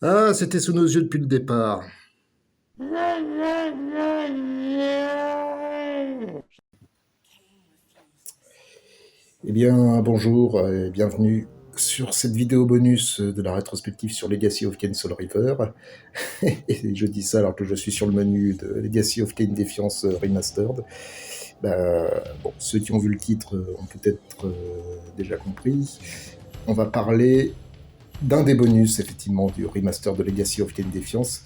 Ah, c'était sous nos yeux depuis le départ. Eh bien, bonjour et bienvenue sur cette vidéo bonus de la rétrospective sur Legacy of Kain Soul River. Et je dis ça alors que je suis sur le menu de Legacy of Kain Defiance Remastered. Bon, ceux qui ont vu le titre ont peut-être déjà compris. On va parler d'un des bonus, effectivement, du remaster de Legacy of Kain Defiance.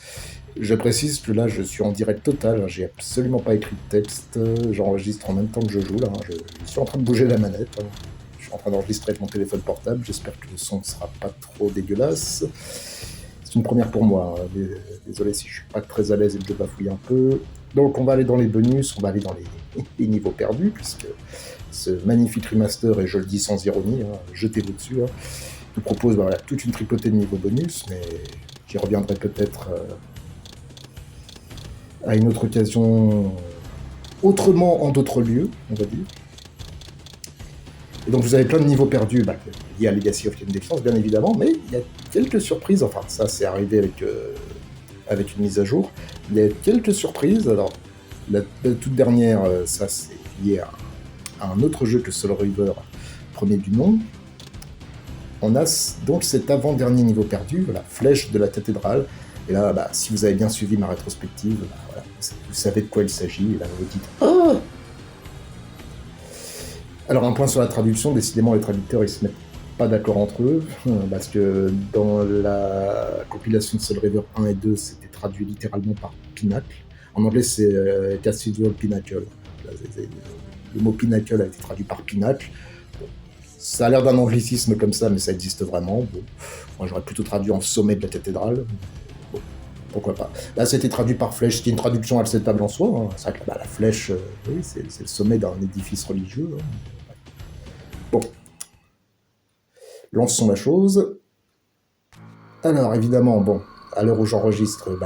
Je précise que là, je suis en direct total, hein, j'ai absolument pas écrit de texte, j'enregistre en même temps que je joue, là, hein, je suis en train de bouger la manette, hein. Je suis en train d'enregistrer avec mon téléphone portable, j'espère que le son ne sera pas trop dégueulasse. C'est une première pour moi, hein. Désolé si je suis pas très à l'aise et que je bafouille un peu. Donc on va aller dans les bonus, on va aller dans les niveaux perdus, puisque ce magnifique remaster, et je le dis sans ironie, hein, jetez-vous dessus, hein, nous propose voilà, toute une tripotée de niveaux bonus, mais j'y reviendrai peut-être à une autre occasion, autrement en d'autres lieux, on va dire. Et donc vous avez plein de niveaux perdus liés à Legacy of Kain Defiance, bien évidemment, mais il y a quelques surprises, enfin ça c'est arrivé avec une mise à jour, il y a quelques surprises, alors la toute dernière, ça c'est lié à un autre jeu que Soul River, premier du nom. On a donc cet avant-dernier niveau perdu, la flèche de la cathédrale. Et là, si vous avez bien suivi ma rétrospective, voilà, vous savez de quoi il s'agit. Et là, vous dites oh. Alors, un point sur la traduction, décidément, les traducteurs, ils se mettent pas d'accord entre eux, parce que dans la compilation de Soul River 1 et 2, c'était traduit littéralement par Pinacle. En anglais, c'est Cathedral Pinnacle. Le mot Pinnacle a été traduit par Pinacle. Ça a l'air d'un anglicisme comme ça, mais ça existe vraiment. Bon, moi, j'aurais plutôt traduit en sommet de la cathédrale. Bon, pourquoi pas. Là, c'était traduit par flèche, qui est une traduction acceptable en soi, hein. C'est vrai que la flèche, oui, c'est le sommet d'un édifice religieux, hein. Bon, lançons la chose. Alors, évidemment, bon, à l'heure où j'enregistre,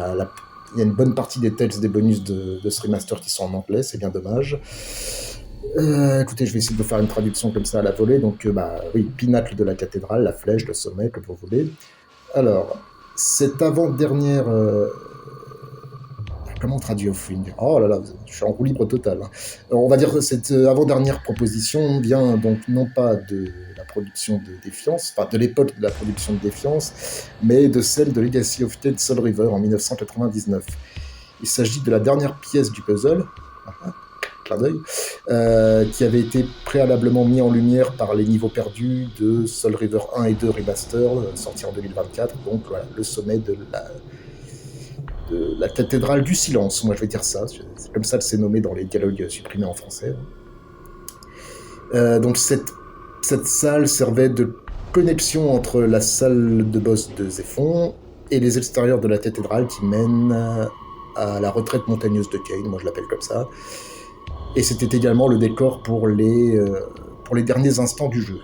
il y a une bonne partie des textes des bonus de ce remaster qui sont en anglais, c'est bien dommage. Écoutez, je vais essayer de vous faire une traduction comme ça à la volée. Donc, oui, pinacle de la cathédrale, la flèche, le sommet, comme vous voulez. Alors, cette avant-dernière. Comment on traduit Offering? Oh là là, je suis en roue libre total, hein. Alors, on va dire que cette avant-dernière proposition vient donc non pas de la production de Défiance, enfin de l'époque de la production de Défiance, mais de celle de Legacy of Kain Soul River en 1999. Il s'agit de la dernière pièce du puzzle. Clin d'œil, qui avait été préalablement mis en lumière par les niveaux perdus de Soul River 1 et 2 Remaster, sorti en 2024, donc voilà, le sommet de la cathédrale du silence, moi je vais dire ça, c'est comme ça que c'est nommé dans les dialogues supprimés en français. Donc cette salle servait de connexion entre la salle de boss de Zéphon et les extérieurs de la cathédrale qui mènent à la retraite montagneuse de Kain, moi je l'appelle comme ça. Et c'était également le décor pour les derniers instants du jeu.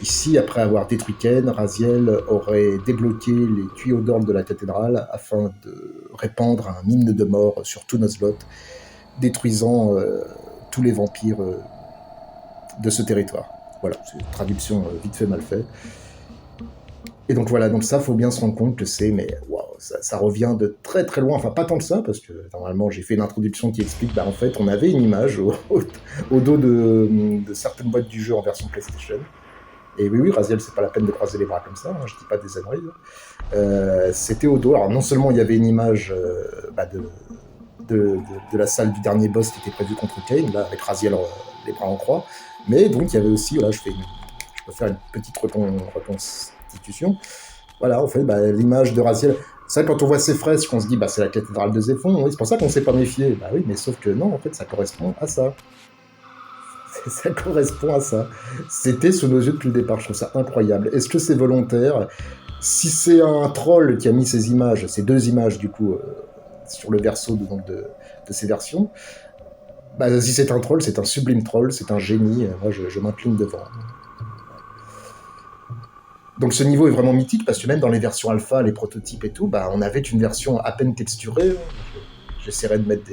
Ici, après avoir détruit Kain, Raziel aurait débloqué les tuyaux d'orne de la cathédrale afin de répandre un hymne de mort sur tout Nuzlocke, détruisant tous les vampires de ce territoire. Voilà, c'est une traduction vite fait mal fait. Et donc voilà, donc ça, faut bien se rendre compte que c'est, mais waouh, ça revient de très très loin. Enfin, pas tant que ça, parce que normalement, j'ai fait une introduction qui explique, en fait, on avait une image au dos de certaines boîtes du jeu en version PlayStation. Et oui, Raziel, c'est pas la peine de croiser les bras comme ça, hein, je dis pas des âneries. C'était au dos. Alors, non seulement il y avait une image de la salle du dernier boss qui était prévue contre Kain, là, avec Raziel les bras en croix, mais donc il y avait aussi, voilà, je peux faire une petite reconstitution. Voilà, en fait, l'image de Raziel. C'est vrai, quand on voit ces fresques, on se dit, c'est la cathédrale de Zéphon, oui, c'est pour ça qu'on s'est pas méfié. Bah oui, mais sauf que non, en fait, ça correspond à ça. Ça correspond à ça. C'était sous nos yeux depuis le départ, je trouve ça incroyable. Est-ce que c'est volontaire? Si c'est un troll qui a mis ces images, ces deux images, du coup, sur le verso de ces versions, si c'est un troll, c'est un sublime troll, c'est un génie, moi je m'incline devant. Donc ce niveau est vraiment mythique parce que même dans les versions alpha, les prototypes et tout, on avait une version à peine texturée. J'essaierai de mettre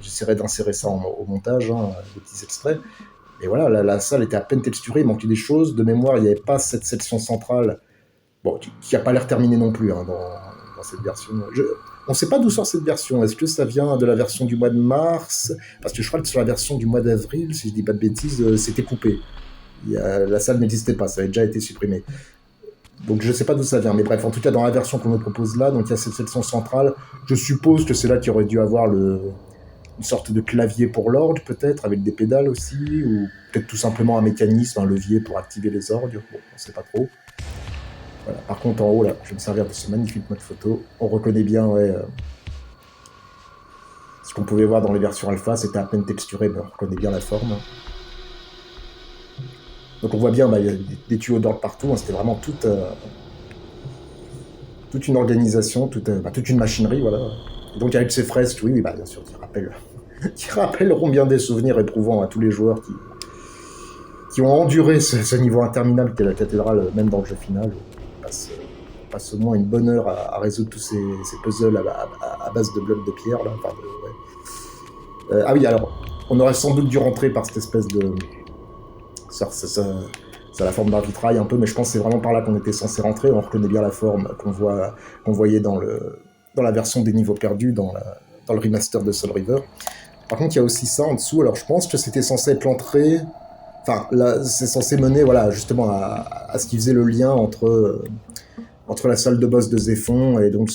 j'essaierai d'insérer ça au montage, hein, des petits extraits. Et voilà, la salle était à peine texturée, il manquait des choses. De mémoire, il n'y avait pas cette section centrale bon, qui n'a pas l'air terminé non plus hein, dans cette version. On ne sait pas d'où sort cette version. Est-ce que ça vient de la version du mois de mars? Parce que je crois que sur la version du mois d'avril, si je dis pas de bêtises, c'était coupé. La salle n'existait pas, ça avait déjà été supprimé. Donc je sais pas d'où ça vient, mais bref, en tout cas dans la version qu'on me propose là, donc il y a cette section centrale, je suppose que c'est là qu'il aurait dû avoir une sorte de clavier pour l'orgue peut-être, avec des pédales aussi, ou peut-être tout simplement un mécanisme, un levier pour activer les orgues, bon, on sait pas trop. Voilà. Par contre en haut là, je vais me servir de ce magnifique mode photo, on reconnaît bien ce qu'on pouvait voir dans les versions alpha, c'était à peine texturé, mais on reconnaît bien la forme. Donc on voit bien, il y a des tuyaux d'orgue partout, hein, c'était vraiment toute une organisation, toute une machinerie, voilà. Et donc avec ces fresques, oui, bien sûr, qui rappelleront bien des souvenirs éprouvants à tous les joueurs qui ont enduré ce niveau interminable qu'est la cathédrale, même dans le jeu final. On passe au moins une bonne heure à résoudre tous ces puzzles à base de blocs de pierre. Là, ah oui, alors, on aurait sans doute dû rentrer par cette espèce de... Ça a la forme d'un vitrail un peu, mais je pense que c'est vraiment par là qu'on était censé rentrer. On reconnaît bien la forme qu'on voyait dans la version des niveaux perdus, dans le remaster de Soul River. Par contre, il y a aussi ça en dessous. Alors, je pense que c'était censé être l'entrée... Enfin, là, c'est censé mener, voilà, justement, à ce qui faisait le lien entre la salle de boss de Zéphon et donc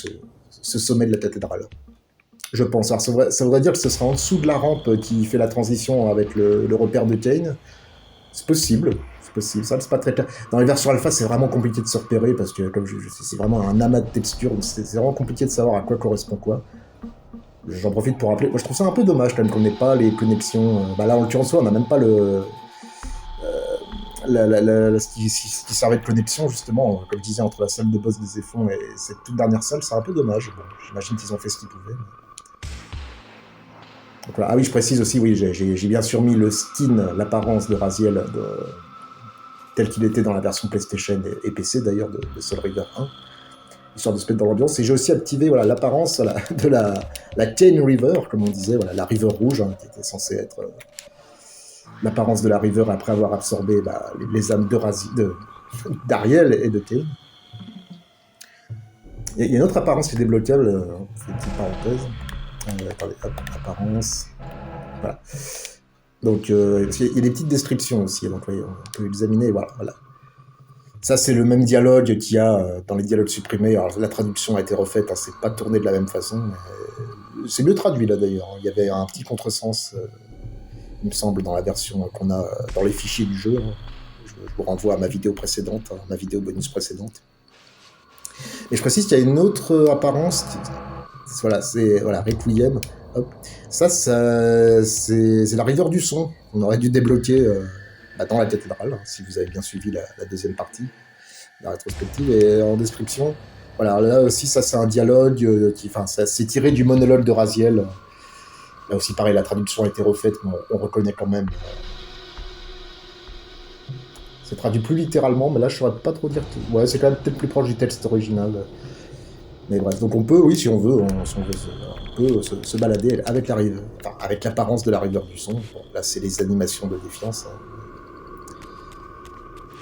ce sommet de la cathédrale. Je pense. Alors, ça voudrait dire que ce sera en dessous de la rampe qui fait la transition avec le repère de Kane. C'est possible. Ça, c'est pas très clair. Dans les versions alpha, c'est vraiment compliqué de se repérer parce que, comme c'est vraiment un amas de textures. C'est vraiment compliqué de savoir à quoi correspond quoi. J'en profite pour rappeler. Moi, je trouve ça un peu dommage quand même qu'on n'ait pas les connexions. Là, en l'occurrence, on n'a même pas ce qui servait de connexion, justement, comme je disais, entre la salle de boss des Zéphon et cette toute dernière salle. C'est un peu dommage. Bon, j'imagine qu'ils ont fait ce qu'ils pouvaient. Donc, voilà. Ah oui, je précise aussi, oui, j'ai bien sûr mis le skin, l'apparence de Raziel tel qu'il était dans la version PlayStation et PC d'ailleurs de Soul River 1, histoire de se mettre dans l'ambiance. Et j'ai aussi activé l'apparence de la Kane River, comme on disait, la river rouge, hein, qui était censée être l'apparence de la river après avoir absorbé les âmes d'Ariel et de Kane. Il y a une autre apparence qui est débloquable, c'est une petite parenthèse. Attendez, hop, apparence. Voilà. Donc, il y a des petites descriptions aussi, donc on peut examiner, voilà. Ça, c'est le même dialogue qu'il y a dans les dialogues supprimés. Alors, la traduction a été refaite, hein, c'est pas tourné de la même façon, mais c'est mieux traduit, là, d'ailleurs. Il y avait un petit contresens, il me semble, dans la version qu'on a dans les fichiers du jeu. Hein. Je vous renvoie à ma vidéo précédente, hein, ma vidéo bonus précédente. Et je précise qu'il y a une autre apparence, c'est Requiem. Hop. Ça c'est la rivière du son. On aurait dû débloquer dans la cathédrale, hein, si vous avez bien suivi la deuxième partie, la rétrospective. Et en description, voilà, là aussi, ça c'est un dialogue c'est tiré du monologue de Raziel. Là aussi, pareil, la traduction a été refaite, mais on reconnaît quand même. C'est traduit plus littéralement, mais là, je saurais pas trop dire. Ouais, c'est quand même peut-être plus proche du texte original. Mais bref, donc on peut, oui, si on veut, on peut se balader avec avec l'apparence de la rivière du son. Bon, là, c'est les animations de défiance. Hein.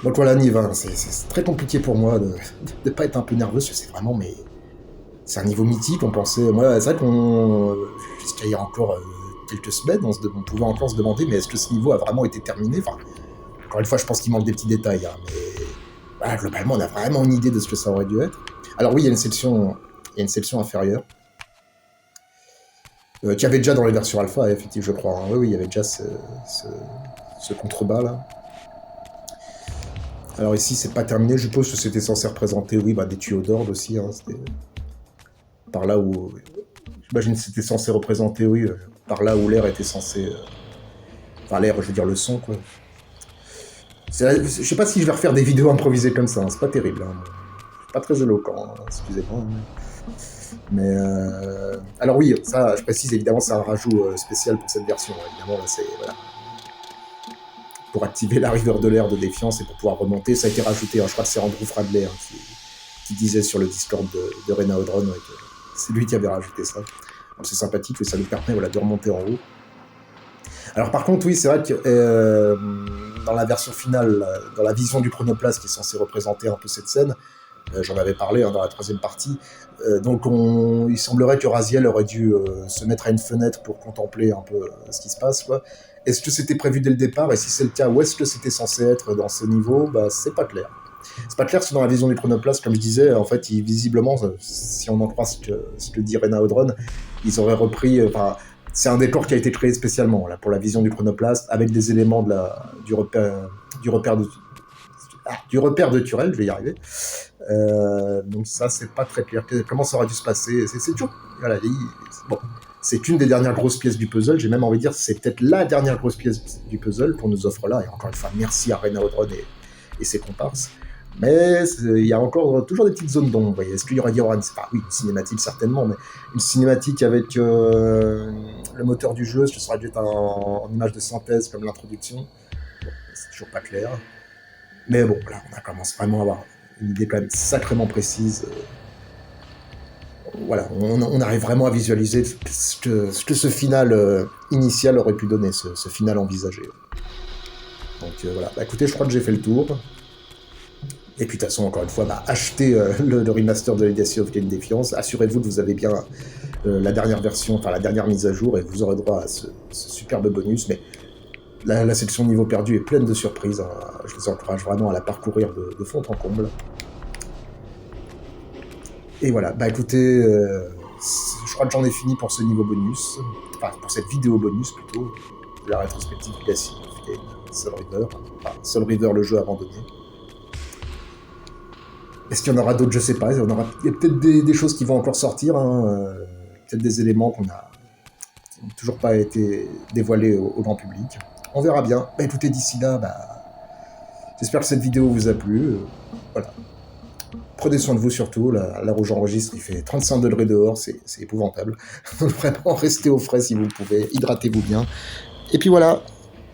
Donc voilà, Niv, c'est très compliqué pour moi de pas être un peu nerveux, parce que c'est vraiment, mais c'est un niveau mythique. On pensait, moi, c'est vrai jusqu'à il y a encore quelques semaines, on pouvait encore se demander, mais est-ce que ce niveau a vraiment été terminé? Enfin, encore une fois, je pense qu'il manque des petits détails, hein, mais voilà, globalement, on a vraiment une idée de ce que ça aurait dû être. Alors oui, il y a une section inférieure, qu'il y avait déjà dans les versions alpha, effectivement, je crois. Hein. Oui, il y avait déjà ce contrebas, là. Alors ici, c'est pas terminé, je suppose que c'était censé représenter, des tuyaux d'orgue aussi. Hein, c'était par là où... J'imagine que c'était censé représenter, par là où l'air était censé... Enfin, l'air, je veux dire le son, quoi. Je sais pas si je vais refaire des vidéos improvisées comme ça, hein, c'est pas terrible. Hein. Pas très éloquent, hein, excusez-moi. Mais alors oui, ça, je précise, évidemment, c'est un rajout spécial pour cette version. Hein. Évidemment, là, c'est... Voilà. Pour activer la river de l'air de défiance et pour pouvoir remonter, ça a été rajouté. Hein, je crois que c'est Andrew Fradley qui disait sur le Discord de Rena Odron que c'est lui qui avait rajouté ça. Donc c'est sympathique, ça nous permet de remonter en haut. Alors par contre, oui, c'est vrai que dans la version finale, dans la vision du chronoplace qui est censé représenter un peu cette scène, J'en avais parlé dans la troisième partie. Donc il semblerait que Raziel aurait dû se mettre à une fenêtre pour contempler un peu ce qui se passe, quoi. Est-ce que c'était prévu dès le départ? Et si c'est le cas, où est-ce que c'était censé être dans ce niveau? Bah, c'est pas clair. C'est pas clair, c'est dans la vision du chronoplaste, comme je disais, en fait, visiblement, si on en croit ce que dit Rena Odron, ils auraient repris, c'est un décor qui a été créé spécialement, là, pour la vision du chronoplaste, avec des éléments du repère de Turel, je vais y arriver. Donc ça, c'est pas très clair. Comment ça aurait dû se passer? C'est toujours... Voilà, bon. C'est une des dernières grosses pièces du puzzle, j'ai même envie de dire, c'est peut-être la dernière grosse pièce du puzzle qu'on nous offre là, et encore une fois, merci à Rena Odron et ses comparses. Mais il y a encore toujours des petites zones d'ombre. Est-ce qu'il y aurait dit oui, une cinématique certainement, mais une cinématique avec le moteur du jeu, ce serait dû être en image de synthèse comme l'introduction. Bon, c'est toujours pas clair. Mais bon, là, on commence vraiment à avoir une idée quand même sacrément précise. Voilà, on arrive vraiment à visualiser ce que ce final initial aurait pu donner, ce final envisagé. Donc voilà, bah, écoutez, je crois que j'ai fait le tour. Et puis de toute façon, encore une fois, achetez le remaster de Legacy of Kain Defiance. Assurez-vous que vous avez bien la dernière version, enfin la dernière mise à jour, et vous aurez droit à ce superbe bonus. Mais la section niveau perdu est pleine de surprises. Hein. Je vous encourage vraiment à la parcourir de fond en comble. Et voilà, bah écoutez, je crois que j'en ai fini pour ce niveau bonus. Enfin, pour cette vidéo bonus plutôt, de la rétrospective Legacy of Kain Soul River. Enfin, Soul River, le jeu abandonné. Est-ce qu'il y en aura d'autres? Je sais pas. Il y a peut-être des choses qui vont encore sortir. Hein, peut-être des éléments qui n'ont toujours pas été dévoilés au grand public. On verra bien. Bah écoutez, d'ici là, j'espère que cette vidéo vous a plu. Voilà. Prenez soin de vous surtout. Là où j'enregistre, il fait 35 degrés dehors. C'est épouvantable. Donc vraiment, restez au frais si vous le pouvez. Hydratez-vous bien. Et puis voilà.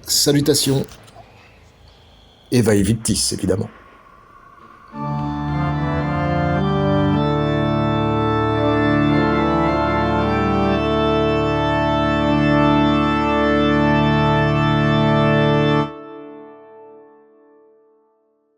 Salutations. Et vae victis, évidemment.